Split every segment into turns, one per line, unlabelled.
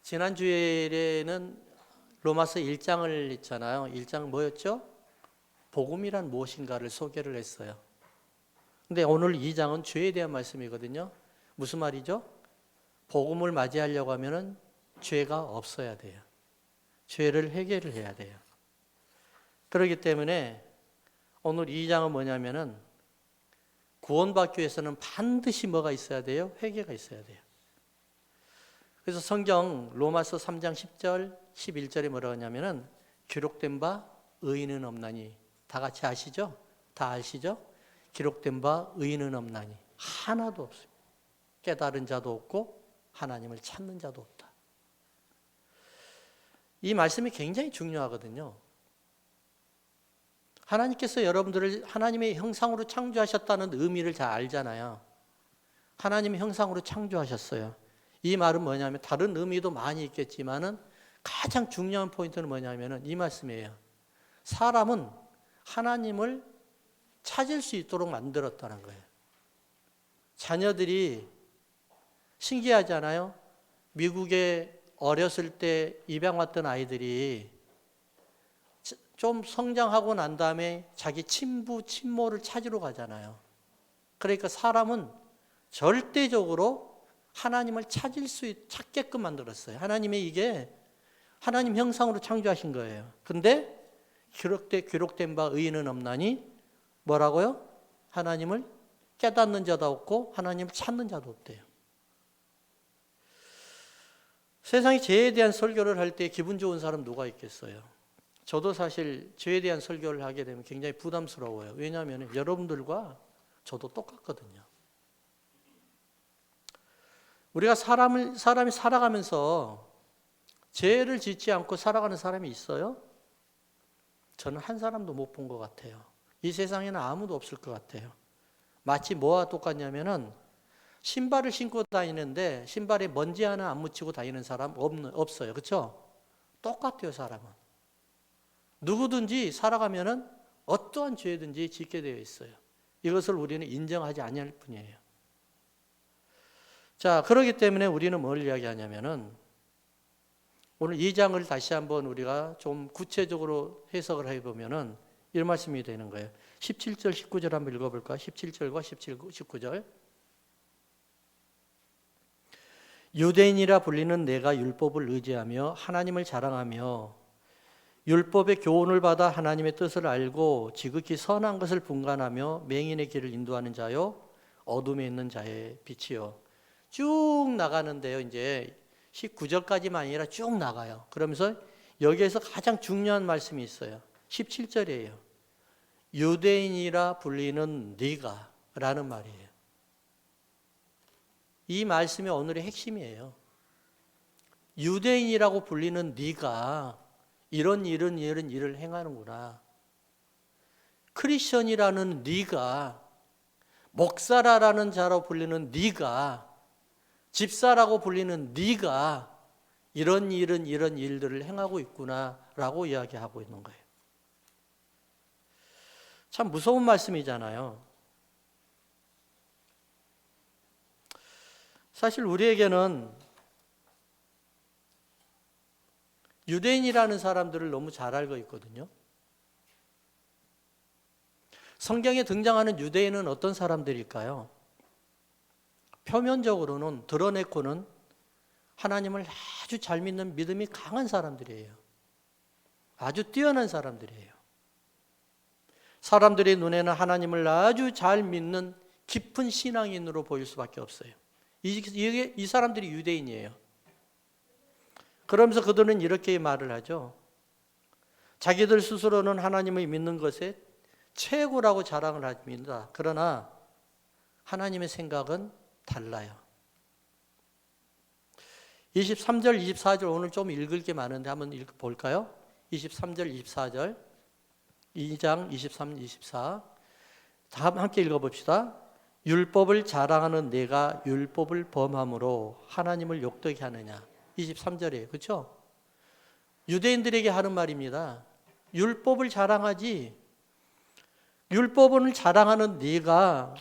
지난 주일에는 로마서 1장을 했잖아요. 1장 뭐였죠? 복음이란 무엇인가를 소개를 했어요. 근데 오늘 2장은 죄에 대한 말씀이거든요. 무슨 말이죠? 복음을 맞이하려고 하면은 죄가 없어야 돼요. 죄를 해결을 해야 돼요. 그렇기 때문에 오늘 2장은 뭐냐면은 구원받기 위해서는 반드시 뭐가 있어야 돼요? 회개가 있어야 돼요. 그래서 성경 로마서 3장 10절, 11절에 뭐라고 하냐면은 기록된 바 의인은 없나니. 다 같이 아시죠? 다 아시죠? 기록된 바 의인은 없나니. 하나도 없습니다. 깨달은 자도 없고 하나님을 찾는 자도 없다. 이 말씀이 굉장히 중요하거든요. 하나님께서 여러분들을 하나님의 형상으로 창조하셨다는 의미를 잘 알잖아요. 하나님의 형상으로 창조하셨어요. 이 말은 뭐냐면 다른 의미도 많이 있겠지만은 가장 중요한 포인트는 뭐냐면은 이 말씀이에요. 사람은 하나님을 찾을 수 있도록 만들었다는 거예요. 자녀들이 신기하잖아요. 미국에 어렸을 때 입양 왔던 아이들이 좀 성장하고 난 다음에 자기 친부, 친모를 찾으러 가잖아요. 그러니까 사람은 절대적으로 하나님을 찾게끔 만들었어요. 하나님이 이게 하나님 형상으로 창조하신 거예요. 근데 기록된 바 의인은 없나니 뭐라고요? 하나님을 깨닫는 자도 없고 하나님을 찾는 자도 없대요. 세상에 죄에 대한 설교를 할 때 기분 좋은 사람 누가 있겠어요? 저도 사실 죄에 대한 설교를 하게 되면 굉장히 부담스러워요. 왜냐하면 여러분들과 저도 똑같거든요. 우리가 사람이 살아가면서 죄를 짓지 않고 살아가는 사람이 있어요? 저는 한 사람도 못 본 것 같아요. 이 세상에는 아무도 없을 것 같아요. 마치 뭐와 똑같냐면은 신발을 신고 다니는데 신발에 먼지 하나 안 묻히고 다니는 사람 없어요. 그렇죠? 똑같아요, 사람은. 누구든지 살아가면은 어떠한 죄든지 짓게 되어 있어요. 이것을 우리는 인정하지 않을 뿐이에요. 자, 그렇기 때문에 우리는 뭘 이야기하냐면은 오늘 2장을 다시 한번 우리가 좀 구체적으로 해석을 해보면은 이런 말씀이 되는 거예요. 17절, 19절 한번 읽어볼까요? 17절과 19절. 유대인이라 불리는 내가 율법을 의지하며 하나님을 자랑하며 율법의 교훈을 받아 하나님의 뜻을 알고 지극히 선한 것을 분간하며 맹인의 길을 인도하는 자요 어둠에 있는 자의 빛이요. 쭉 나가는데요. 이제 19절까지만 아니라 쭉 나가요. 그러면서 여기에서 가장 중요한 말씀이 있어요. 17절이에요. 유대인이라 불리는 네가 라는 말이에요. 이 말씀이 오늘의 핵심이에요. 유대인이라고 불리는 네가 이런 일을 행하는구나. 크리스천이라는 네가, 목사라는 자로 불리는 네가, 집사라고 불리는 네가 이런 일들을 행하고 있구나라고 이야기하고 있는 거예요. 참 무서운 말씀이잖아요. 사실 우리에게는 유대인이라는 사람들을 너무 잘 알고 있거든요. 성경에 등장하는 유대인은 어떤 사람들일까요? 표면적으로는 드러내고는 하나님을 아주 잘 믿는 믿음이 강한 사람들이에요. 아주 뛰어난 사람들이에요. 사람들의 눈에는 하나님을 아주 잘 믿는 깊은 신앙인으로 보일 수밖에 없어요. 이 사람들이 유대인이에요. 그러면서 그들은 이렇게 말을 하죠. 자기들 스스로는 하나님을 믿는 것에 최고라고 자랑을 합니다. 그러나 하나님의 생각은 달라요. 23절, 24절 오늘 좀 읽을 게 많은데 한번 읽어볼까요? 23절, 24절 2장 23, 24 다 함께 읽어봅시다. 율법을 자랑하는 내가 율법을 범함으로 하나님을 욕되게 하느냐. 23절이에요. 그렇죠? 유대인들에게 하는 말입니다. 율법을 자랑하지 율법을 자랑하는 네가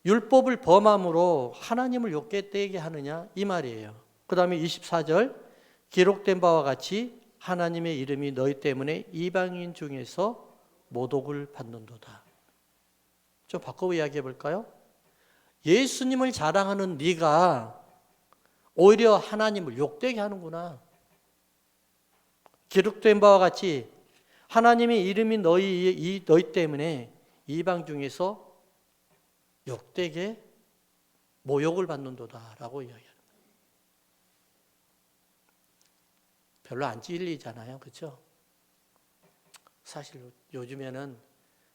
율법을 범함으로 하나님을 욕되게 하느냐 이 말이에요. 그 다음에 24절 기록된 바와 같이 하나님의 이름이 너희 때문에 이방인 중에서 모독을 받는도다. 좀 바꿔 이야기해 볼까요? 예수님을 자랑하는 네가 오히려 하나님을 욕되게 하는구나. 기록된 바와 같이 하나님의 이름이 너희 때문에 이방 중에서 욕되게 모욕을 받는도다라고 이야기합니다. 별로 안 찔리잖아요, 그렇죠? 사실 요즘에는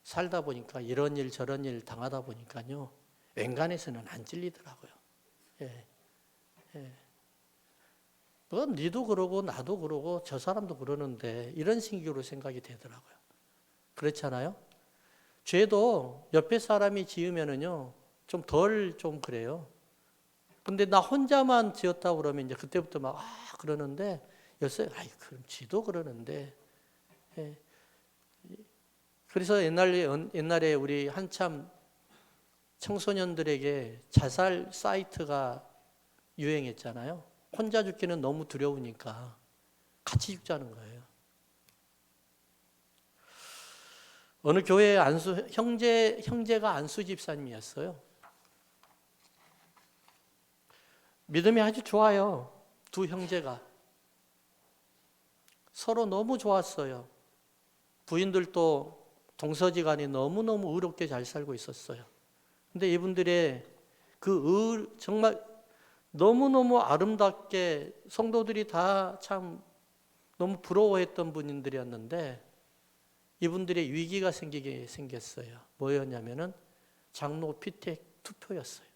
살다 보니까 이런 일 저런 일 당하다 보니까요, 웬간해서는 안 찔리더라고요. 예, 예. 그건 니도 그러고 나도 그러고 저 사람도 그러는데 이런 식으로 생각이 되더라고요. 그렇잖아요? 죄도 옆에 사람이 지으면은요, 좀 덜 좀 그래요. 근데 나 혼자만 지었다고 그러면 이제 그때부터 막, 그러는데, 요새, 그럼 지도 그러는데. 예. 그래서 옛날에 우리 한참 청소년들에게 자살 사이트가 유행했잖아요. 혼자 죽기는 너무 두려우니까 같이 죽자는 거예요. 어느 교회 형제가 안수 집사님이었어요. 믿음이 아주 좋아요. 두 형제가. 서로 너무 좋았어요. 부인들도 동서지간에 너무너무 의롭게 잘 살고 있었어요. 근데 이분들의 정말 너무너무 아름답게 성도들이 다 참 너무 부러워했던 분들이었는데 이분들의 위기가 생겼어요. 뭐였냐면은 장로 피택 투표였어요.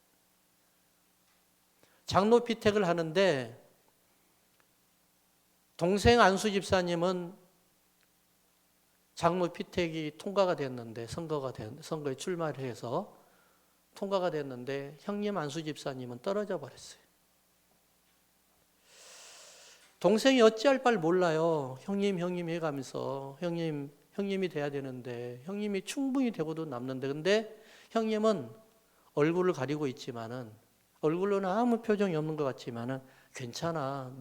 장로 피택을 하는데 동생 안수 집사님은 장로 피택이 통과가 됐는데 선거에 출마를 해서 통과가 됐는데 형님 안수 집사님은 떨어져 버렸어요. 동생이 어찌할 바를 몰라요. 형님 해가면서 형님이 돼야 되는데 형님이 충분히 되고도 남는데 근데 형님은 얼굴을 가리고 있지만은 얼굴로는 아무 표정이 없는 것 같지만은 괜찮아.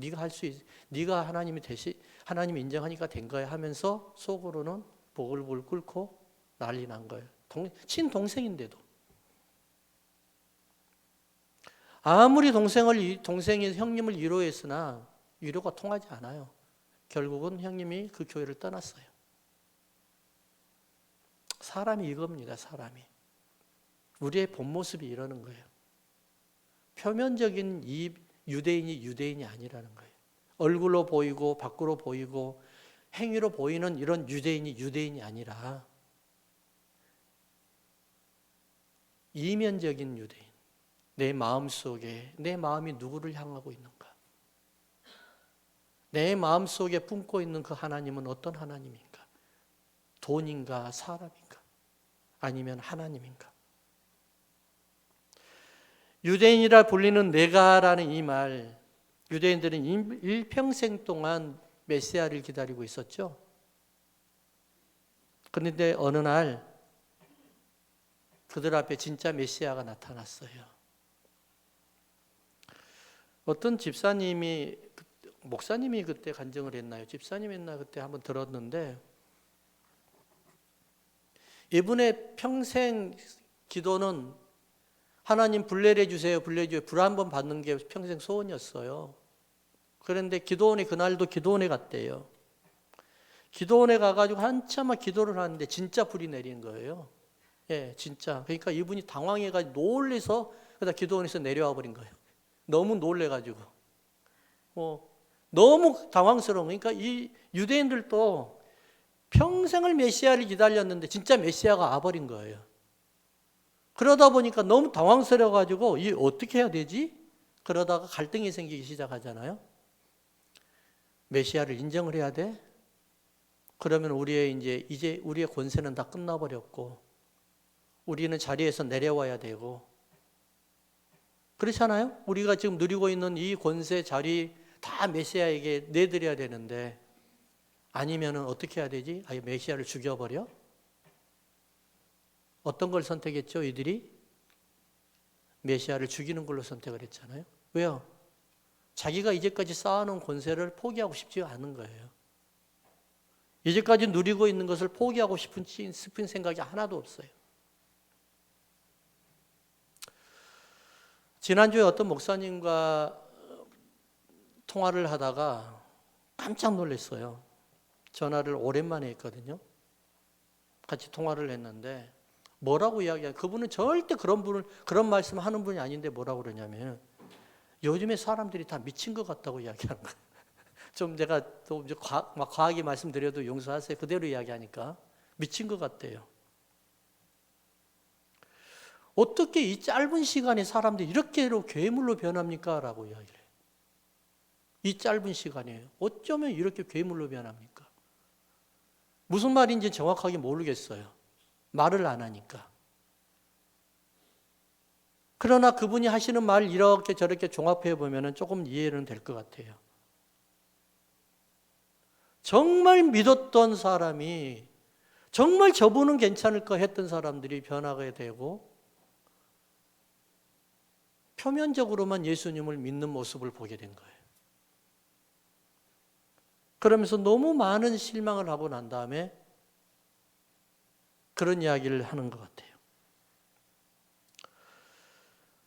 네가 하나님이 인정하니까 된 거야 하면서 속으로는 보글보글 끓고 난리 난 거예요. 친동생인데도. 아무리 동생이 형님을 위로했으나 위로가 통하지 않아요. 결국은 형님이 그 교회를 떠났어요. 사람이 이겁니다, 사람이. 우리의 본 모습이 이러는 거예요. 표면적인 이 유대인이 아니라는 거예요. 얼굴로 보이고 밖으로 보이고 행위로 보이는 이런 유대인이 아니라 이면적인 유대인. 내 마음속에 내 마음이 누구를 향하고 있는가? 내 마음속에 품고 있는 그 하나님은 어떤 하나님인가? 돈인가 사람인가? 아니면 하나님인가? 유대인이라 불리는 내가라는 이 말, 유대인들은 일평생 동안 메시아를 기다리고 있었죠. 그런데 어느 날 그들 앞에 진짜 메시아가 나타났어요. 어떤 목사님이 그때 간증을 했나요? 집사님 했나 그때 한번 들었는데 이분의 평생 기도는 하나님 불 내려주세요. 불 한 번 받는 게 평생 소원이었어요. 그런데 그날도 기도원에 갔대요. 기도원에 가가지고 한참만 기도를 하는데 진짜 불이 내린 거예요. 예, 진짜. 그러니까 이분이 당황해가지고 놀래서 그다 기도원에서 내려와 버린 거예요. 너무 놀래가지고. 너무 당황스러운. 그러니까 이 유대인들도 평생을 메시아를 기다렸는데 진짜 메시아가 와버린 거예요. 그러다 보니까 너무 당황스러워가지고 이 어떻게 해야 되지? 그러다가 갈등이 생기기 시작하잖아요. 메시아를 인정을 해야 돼? 그러면 이제 우리의 권세는 다 끝나버렸고 우리는 자리에서 내려와야 되고 그렇잖아요? 우리가 지금 누리고 있는 이 권세 자리 다 메시아에게 내드려야 되는데 아니면은 어떻게 해야 되지? 아예 메시아를 죽여버려? 어떤 걸 선택했죠? 이들이? 메시아를 죽이는 걸로 선택을 했잖아요. 왜요? 자기가 이제까지 쌓아놓은 권세를 포기하고 싶지 않은 거예요. 이제까지 누리고 있는 것을 포기하고 싶은 생각이 하나도 없어요. 지난주에 어떤 목사님과 통화를 하다가 깜짝 놀랐어요. 전화를 오랜만에 했거든요. 같이 통화를 했는데 뭐라고 이야기해요? 그분은 절대 그런 말씀 하는 분이 아닌데 뭐라고 그러냐면 요즘에 사람들이 다 미친 것 같다고 이야기하는 거예요. 좀 제가 또 과하게 말씀드려도 용서하세요. 그대로 이야기하니까 미친 것 같대요. 어떻게 이 짧은 시간에 사람들이 이렇게로 괴물로 변합니까? 라고 이야기를 해요. 이 짧은 시간이에요. 어쩌면 이렇게 괴물로 변합니까? 무슨 말인지 정확하게 모르겠어요. 말을 안 하니까. 그러나 그분이 하시는 말을 이렇게 저렇게 종합해 보면 조금 이해는 될 것 같아요. 정말 믿었던 사람이, 정말 저분은 괜찮을까 했던 사람들이 변하게 되고 표면적으로만 예수님을 믿는 모습을 보게 된 거예요. 그러면서 너무 많은 실망을 하고 난 다음에 그런 이야기를 하는 것 같아요.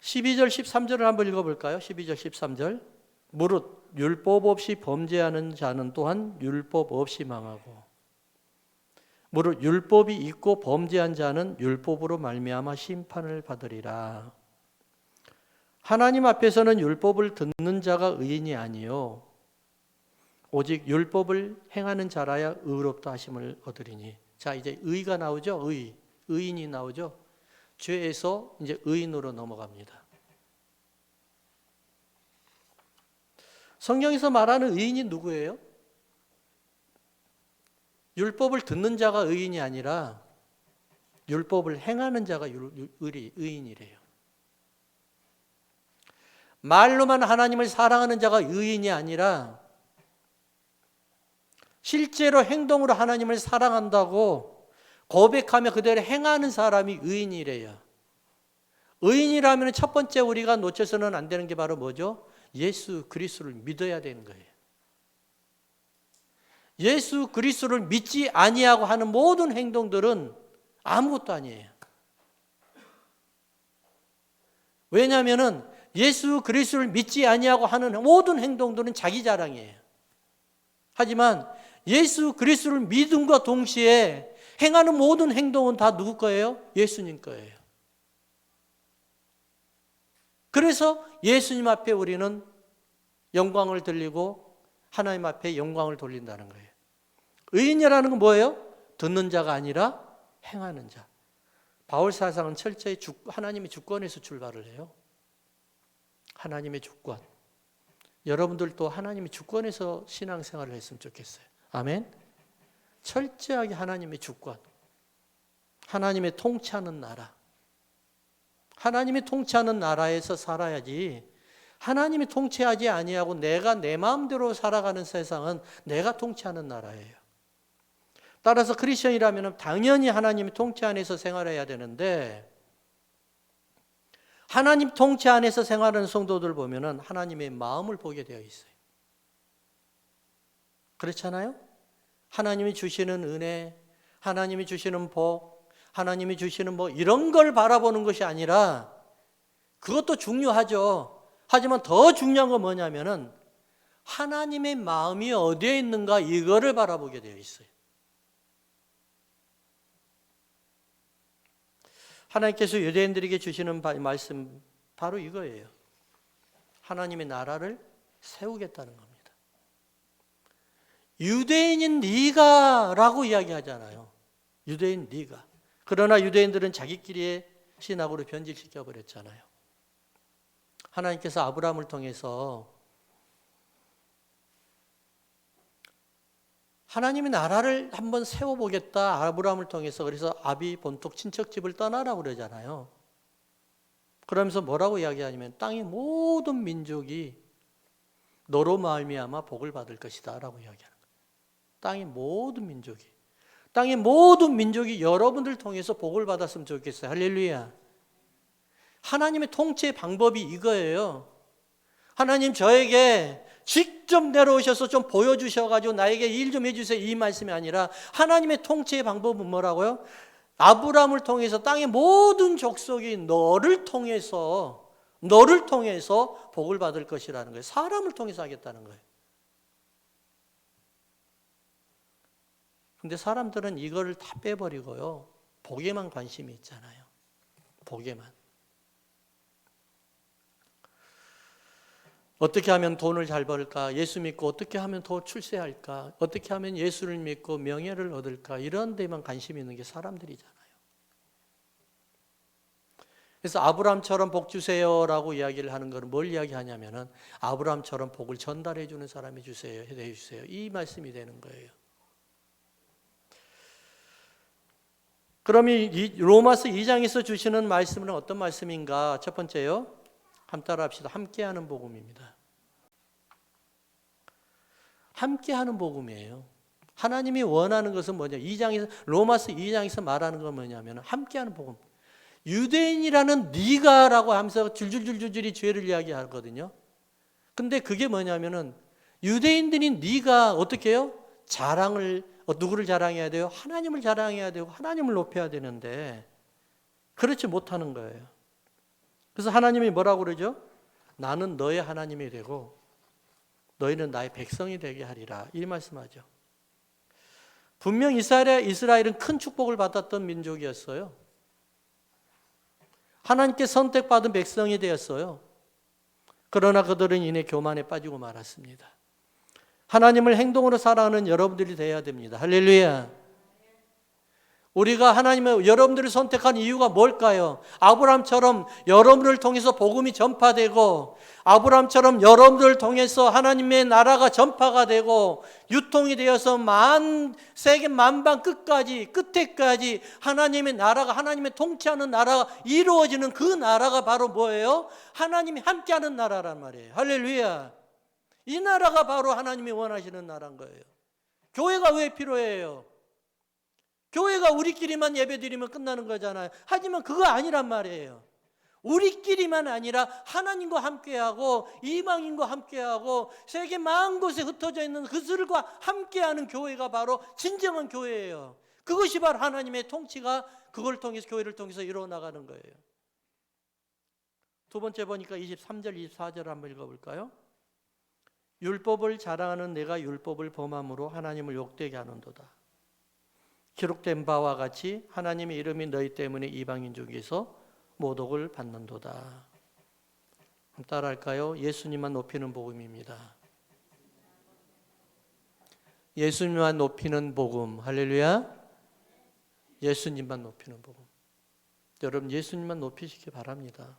12절, 13절을 한번 읽어볼까요? 12절, 13절. 무릇 율법 없이 범죄하는 자는 또한 율법 없이 망하고 무릇 율법이 있고 범죄한 자는 율법으로 말미암아 심판을 받으리라. 하나님 앞에서는 율법을 듣는 자가 의인이 아니요 오직 율법을 행하는 자라야 의롭다 하심을 얻으리니. 자, 이제 의가 나오죠. 의인이 나오죠. 죄에서 이제 의인으로 넘어갑니다. 성경에서 말하는 의인이 누구예요? 율법을 듣는 자가 의인이 아니라 율법을 행하는 자가 의인이래요. 말로만 하나님을 사랑하는 자가 의인이 아니라 실제로 행동으로 하나님을 사랑한다고 고백하며 그대로 행하는 사람이 의인이래요. 의인이라면 첫 번째 우리가 놓쳐서는 안 되는 게 바로 뭐죠? 예수 그리스도를 믿어야 되는 거예요. 예수 그리스도를 믿지 아니하고 하는 모든 행동들은 아무것도 아니에요. 왜냐하면 예수 그리스도를 믿지 아니하고 하는 모든 행동들은 자기 자랑이에요. 하지만 예수 그리스도를 믿음과 동시에 행하는 모든 행동은 다 누구 거예요? 예수님 거예요. 그래서 예수님 앞에 우리는 영광을 돌리고 하나님 앞에 영광을 돌린다는 거예요. 의인이라는 건 뭐예요? 듣는 자가 아니라 행하는 자. 바울 사상은 철저히 하나님의 주권에서 출발을 해요. 하나님의 주권. 여러분들도 하나님의 주권에서 신앙생활을 했으면 좋겠어요. 아멘. 철저하게 하나님의 주권. 하나님의 통치하는 나라. 하나님이 통치하는 나라에서 살아야지 하나님이 통치하지 아니하고 내가 내 마음대로 살아가는 세상은 내가 통치하는 나라예요. 따라서 크리스천이라면 당연히 하나님이 통치 안에서 생활해야 되는데 하나님 통치 안에서 생활하는 성도들 보면은 하나님의 마음을 보게 되어 있어요. 그렇잖아요? 하나님이 주시는 은혜, 하나님이 주시는 복, 하나님이 주시는 뭐 이런 걸 바라보는 것이 아니라 그것도 중요하죠. 하지만 더 중요한 건 뭐냐면은 하나님의 마음이 어디에 있는가 이거를 바라보게 되어 있어요. 하나님께서 유대인들에게 주시는 말씀 바로 이거예요. 하나님의 나라를 세우겠다는 겁니다. 유대인인 네가 라고 이야기하잖아요. 유대인 네가. 그러나 유대인들은 자기끼리의 신학으로 변질시켜 버렸잖아요. 하나님께서 아브라함을 통해서 하나님의 나라를 한번 세워보겠다. 아브라함을 통해서. 그래서 아비 본토 친척집을 떠나라고 그러잖아요. 그러면서 뭐라고 이야기하냐면 땅의 모든 민족이 너로 말미암아 복을 받을 것이다 라고 이야기하는 거예요. 땅의 모든 민족이 여러분들 통해서 복을 받았으면 좋겠어요. 할렐루야. 하나님의 통치의 방법이 이거예요. 하나님 저에게 직접 내려오셔서 좀 보여주셔가지고 나에게 일 좀 해주세요, 이 말씀이 아니라 하나님의 통치의 방법은 뭐라고요? 아브라함을 통해서 땅의 모든 족속이 너를 통해서 복을 받을 것이라는 거예요. 사람을 통해서 하겠다는 거예요. 근데 사람들은 이걸 다 빼버리고요, 복에만 관심이 있잖아요. 복에만. 어떻게 하면 돈을 잘 벌까? 예수 믿고 어떻게 하면 더 출세할까? 어떻게 하면 예수를 믿고 명예를 얻을까? 이런 데만 관심이 있는 게 사람들이잖아요. 그래서 아브라함처럼 복 주세요라고 이야기를 하는 것은 뭘 이야기하냐면은 아브라함처럼 복을 전달해 주는 사람이 주세요, 해 주세요. 이 말씀이 되는 거예요. 그럼 이 로마서 2장에서 주시는 말씀은 어떤 말씀인가? 첫 번째요. 한번 따라합시다. 함께하는 복음입니다. 함께하는 복음이에요. 하나님이 원하는 것은 뭐냐? 로마서 2장에서 말하는 건 뭐냐면 함께하는 복음. 유대인이라는 네가라고 하면서 줄줄줄줄이 죄를 이야기하거든요. 근데 그게 뭐냐면은 유대인들이 네가 어떻게 해요? 누구를 자랑해야 돼요? 하나님을 자랑해야 되고 하나님을 높여야 되는데 그렇지 못하는 거예요. 그래서 하나님이 뭐라고 그러죠? 나는 너의 하나님이 되고 너희는 나의 백성이 되게 하리라, 이 말씀하죠. 분명 이스라엘은 큰 축복을 받았던 민족이었어요. 하나님께 선택받은 백성이 되었어요. 그러나 그들은 이내 교만에 빠지고 말았습니다. 하나님을 행동으로 살아가는 여러분들이 되어야 됩니다. 할렐루야. 우리가 여러분들을 선택한 이유가 뭘까요? 아브라함처럼 여러분을 통해서 복음이 전파되고, 아브라함처럼 여러분들을 통해서 하나님의 나라가 전파가 되고 유통이 되어서 세계 만방 끝에까지 하나님의 나라가, 하나님의 통치하는 나라가 이루어지는 그 나라가 바로 뭐예요? 하나님이 함께하는 나라란 말이에요. 할렐루야. 이 나라가 바로 하나님이 원하시는 나라인 거예요. 교회가 왜 필요해요? 교회가 우리끼리만 예배드리면 끝나는 거잖아요. 하지만 그거 아니란 말이에요. 우리끼리만 아니라 하나님과 함께하고 이방인과 함께하고 세계 만곳에 흩어져 있는 그들과 함께하는 교회가 바로 진정한 교회예요. 그것이 바로 하나님의 통치가 그걸 통해서, 교회를 통해서 이루어나가는 거예요. 두 번째 보니까 23절 24절 한번 읽어볼까요? 율법을 자랑하는 내가 율법을 범함으로 하나님을 욕되게 하는도다. 기록된 바와 같이 하나님의 이름이 너희 때문에 이방인 중에서 모독을 받는도다. 따라할까요? 예수님만 높이는 복음입니다. 예수님만 높이는 복음. 할렐루야. 예수님만 높이는 복음. 여러분 예수님만 높이시기 바랍니다.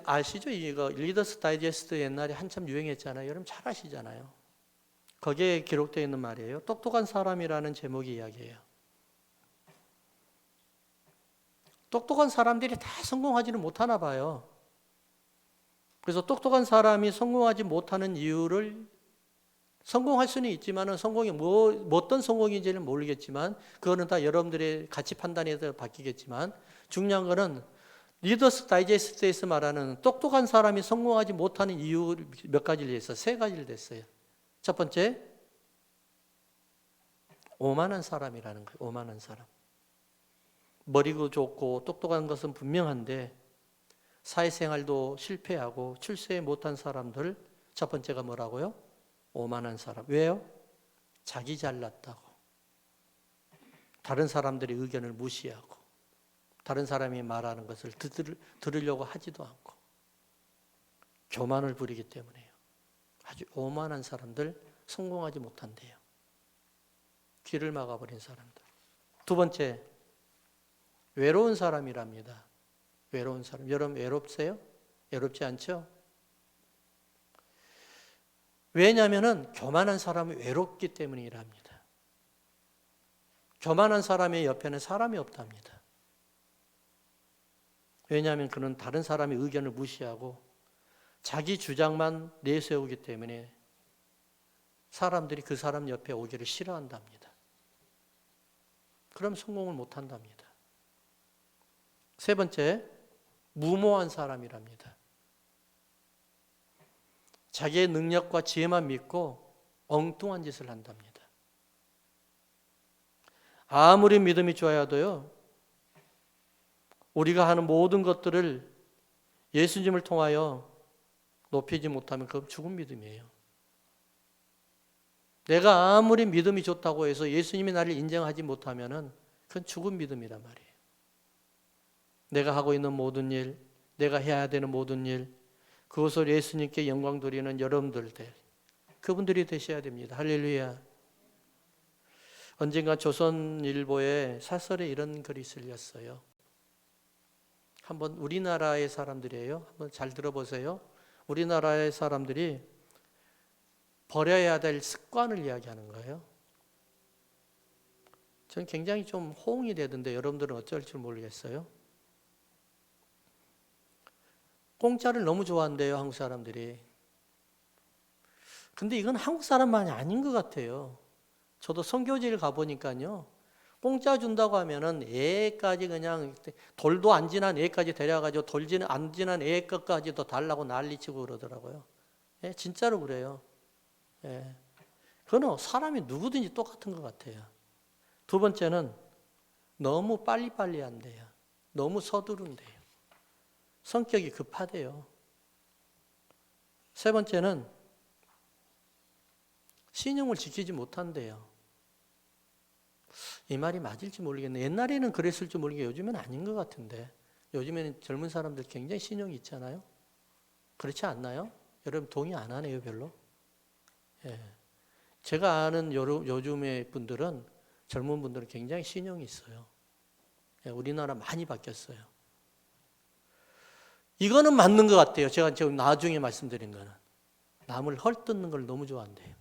아시죠? 이거 리더스 다이제스트 옛날에 한참 유행했잖아요. 여러분 잘 아시잖아요. 거기에 기록되어 있는 말이에요. 똑똑한 사람이라는 제목의 이야기예요. 똑똑한 사람들이 다 성공하지는 못하나 봐요. 그래서 똑똑한 사람이 성공하지 못하는 이유를, 성공할 수는 있지만 성공이 어떤 성공인지는 모르겠지만 그거는 다 여러분들의 가치 판단에 따라 바뀌겠지만 중요한 거는 리더스 다이제스트에서 말하는 똑똑한 사람이 성공하지 못하는 이유 몇 가지를 했어요. 세 가지를 냈어요. 첫 번째, 오만한 사람이라는 거예요. 오만한 사람. 머리도 좋고 똑똑한 것은 분명한데 사회생활도 실패하고 출세 못한 사람들, 첫 번째가 뭐라고요? 오만한 사람. 왜요? 자기 잘났다고. 다른 사람들의 의견을 무시하고 다른 사람이 말하는 것을 들으려고 하지도 않고 교만을 부리기 때문에요. 아주 오만한 사람들 성공하지 못한대요. 길을 막아버린 사람들. 두 번째, 외로운 사람이랍니다. 외로운 사람. 여러분 외롭세요? 외롭지 않죠? 왜냐하면 교만한 사람이 외롭기 때문이랍니다. 교만한 사람의 옆에는 사람이 없답니다. 왜냐하면 그는 다른 사람의 의견을 무시하고 자기 주장만 내세우기 때문에 사람들이 그 사람 옆에 오기를 싫어한답니다. 그럼 성공을 못한답니다. 세 번째, 무모한 사람이랍니다. 자기의 능력과 지혜만 믿고 엉뚱한 짓을 한답니다. 아무리 믿음이 좋아야도요, 우리가 하는 모든 것들을 예수님을 통하여 높이지 못하면 그건 죽은 믿음이에요. 내가 아무리 믿음이 좋다고 해서 예수님이 나를 인정하지 못하면 그건 죽은 믿음이란 말이에요. 내가 하고 있는 모든 일, 내가 해야 되는 모든 일, 그것을 예수님께 영광 돌리는 여러분들, 그분들이 되셔야 됩니다. 할렐루야. 언젠가 조선일보에 사설에 이런 글이 실렸어요. 한번 우리나라의 사람들이에요. 한번 잘 들어보세요. 우리나라의 사람들이 버려야 될 습관을 이야기하는 거예요. 저는 굉장히 좀 호응이 되던데 여러분들은 어쩔 줄 모르겠어요. 공짜를 너무 좋아한대요, 한국 사람들이. 근데 이건 한국 사람만이 아닌 것 같아요. 저도 선교지를 가보니까요, 공짜 준다고 하면은 애까지 그냥 돌도 안 지난 애까지 데려가지고 안 지난 애 것까지도 달라고 난리치고 그러더라고요. 예, 진짜로 그래요. 예. 그건 사람이 누구든지 똑같은 것 같아요. 두 번째는 너무 빨리빨리 한대요. 너무 서두른대요. 성격이 급하대요. 세 번째는 신용을 지키지 못한대요. 이 말이 맞을지 모르겠네. 옛날에는 그랬을 줄 모르겠는데 요즘은 아닌 것 같은데. 요즘에는 젊은 사람들 굉장히 신용이 있잖아요. 그렇지 않나요? 여러분 동의 안 하네요, 별로. 예. 제가 아는 요즘의 분들은, 젊은 분들은 굉장히 신용이 있어요. 예, 우리나라 많이 바뀌었어요. 이거는 맞는 것 같아요. 제가 지금 나중에 말씀드린 거는. 남을 헐뜯는 걸 너무 좋아한대요.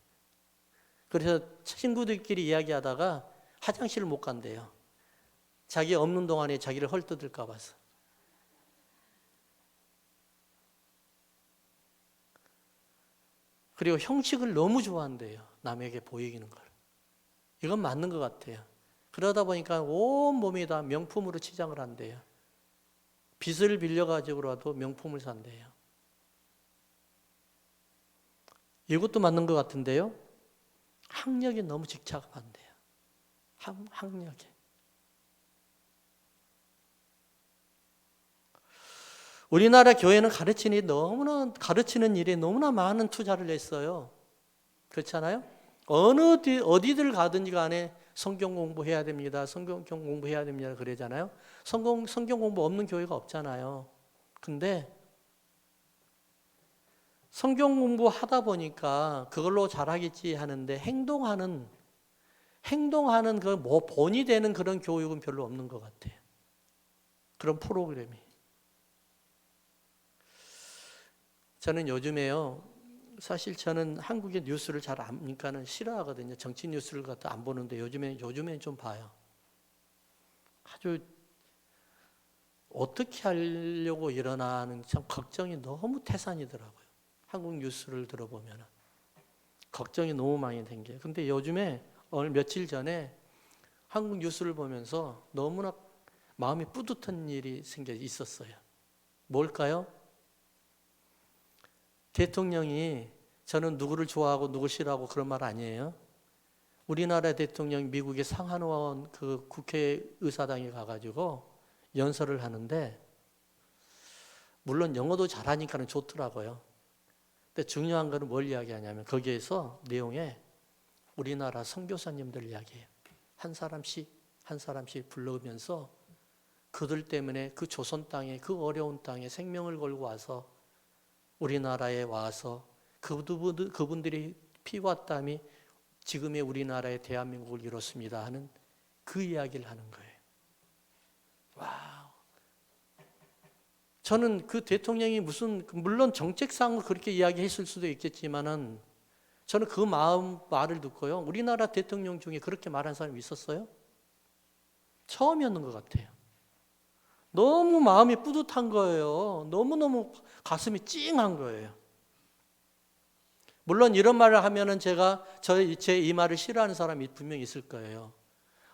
그래서 친구들끼리 이야기하다가 화장실을 못 간대요. 자기 없는 동안에 자기를 헐뜯을까 봐서. 그리고 형식을 너무 좋아한대요. 남에게 보이는 걸. 이건 맞는 것 같아요. 그러다 보니까 온 몸이 다 명품으로 치장을 한대요. 빚을 빌려가지고라도 명품을 산대요. 이것도 맞는 것 같은데요. 학력이 너무 집착한대요. 학력에. 우리나라 교회는 가르치는 일에 너무나 많은 투자를 했어요. 그렇잖아요? 어디들 가든지 간에 성경 공부해야 됩니다. 성경 공부해야 됩니다. 그러잖아요. 성경 공부 없는 교회가 없잖아요. 근데 성경 공부하다 보니까 그걸로 잘하겠지 하는데 행동하는 본이 되는 그런 교육은 별로 없는 것 같아요. 그런 프로그램이. 저는 요즘에요, 사실 저는 한국의 뉴스를 잘 그러니까는 싫어하거든요. 정치 뉴스를 갖다 안 보는데 요즘엔 좀 봐요. 아주 어떻게 하려고 일어나는 참 걱정이 너무 태산이더라고요. 한국 뉴스를 들어보면 걱정이 너무 많이 된 게. 근데 요즘에 며칠 전에 한국 뉴스를 보면서 너무나 마음이 뿌듯한 일이 있었어요. 뭘까요? 대통령이, 저는 누구를 좋아하고 누구 싫어하고 그런 말 아니에요. 우리나라 대통령이 미국의 상하원 그 국회의사당에 가가지고 연설을 하는데, 물론 영어도 잘하니까 좋더라고요. 근데 중요한 거는 뭘 이야기하냐면 거기에서 내용에 우리나라 선교사님들 이야기해요. 한 사람씩 불러오면서 그들 때문에 그 조선 땅에, 그 어려운 땅에 생명을 걸고 와서 우리나라에 와서 그분들이 피와 땀이 지금의 우리나라의 대한민국을 이뤘습니다 하는 그 이야기를 하는 거예요. 와우. 저는 그 대통령이 물론 정책상으로 그렇게 이야기했을 수도 있겠지만은 저는 그 말을 듣고요, 우리나라 대통령 중에 그렇게 말한 사람이 있었어요? 처음이었는 것 같아요. 너무 마음이 뿌듯한 거예요. 너무너무 가슴이 찡한 거예요. 물론 이런 말을 하면은 제 이 말을 싫어하는 사람이 분명히 있을 거예요.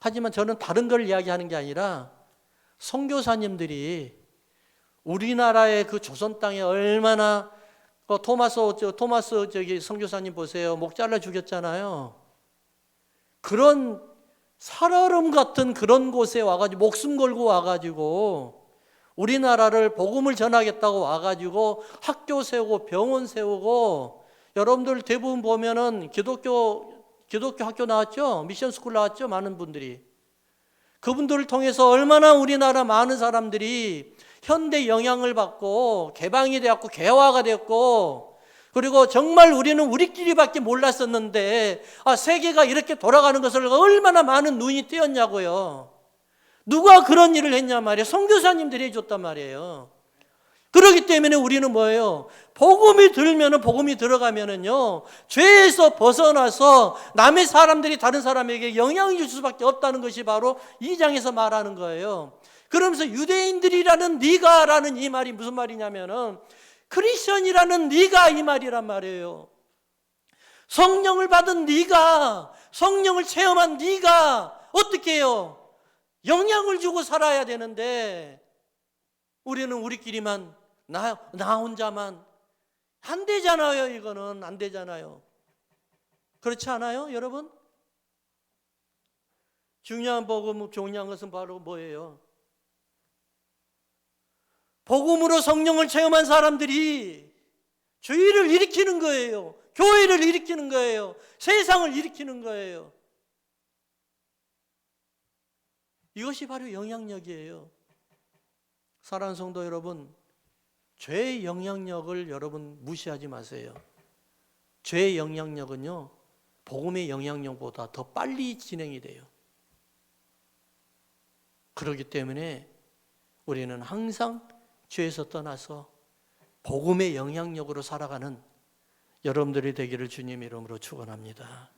하지만 저는 다른 걸 이야기하는 게 아니라 선교사님들이 우리나라의 그 조선 땅에 얼마나 토마스 선교사님 보세요. 목 잘라 죽였잖아요. 그런 살얼음 같은 그런 곳에 와가지고 목숨 걸고 와가지고 우리나라를 복음을 전하겠다고 와가지고 학교 세우고 병원 세우고, 여러분들 대부분 보면은 기독교 학교 나왔죠? 미션 스쿨 나왔죠? 많은 분들이. 그분들을 통해서 얼마나 우리나라 많은 사람들이 현대 영향을 받고 개방이 되었고 개화가 되었고, 그리고 정말 우리는 우리끼리밖에 몰랐었는데 세계가 이렇게 돌아가는 것을 얼마나 많은 눈이 띄었냐고요. 누가 그런 일을 했냐 말이에요. 선교사님들이 해줬단 말이에요. 그렇기 때문에 우리는 뭐예요? 복음이 들면은, 복음이 들어가면은요, 죄에서 벗어나서 남의 사람들이 다른 사람에게 영향을 줄 수밖에 없다는 것이 바로 이 장에서 말하는 거예요. 그러면서 유대인들이라는 네가라는 이 말이 무슨 말이냐면은 크리스천이라는 네가 이 말이란 말이에요. 성령을 받은 네가, 성령을 체험한 네가 어떻게 해요? 영향을 주고 살아야 되는데 우리는 우리끼리만 나 혼자만 안 되잖아요. 이거는 안 되잖아요. 그렇지 않아요, 여러분? 중요한 것은 바로 뭐예요? 복음으로 성령을 체험한 사람들이 주의를 일으키는 거예요. 교회를 일으키는 거예요. 세상을 일으키는 거예요. 이것이 바로 영향력이에요. 사랑하는 성도 여러분, 죄의 영향력을 여러분 무시하지 마세요. 죄의 영향력은요, 복음의 영향력보다 더 빨리 진행이 돼요. 그렇기 때문에 우리는 항상 죄에서 떠나서 복음의 영향력으로 살아가는 여러분들이 되기를 주님 이름으로 축원합니다.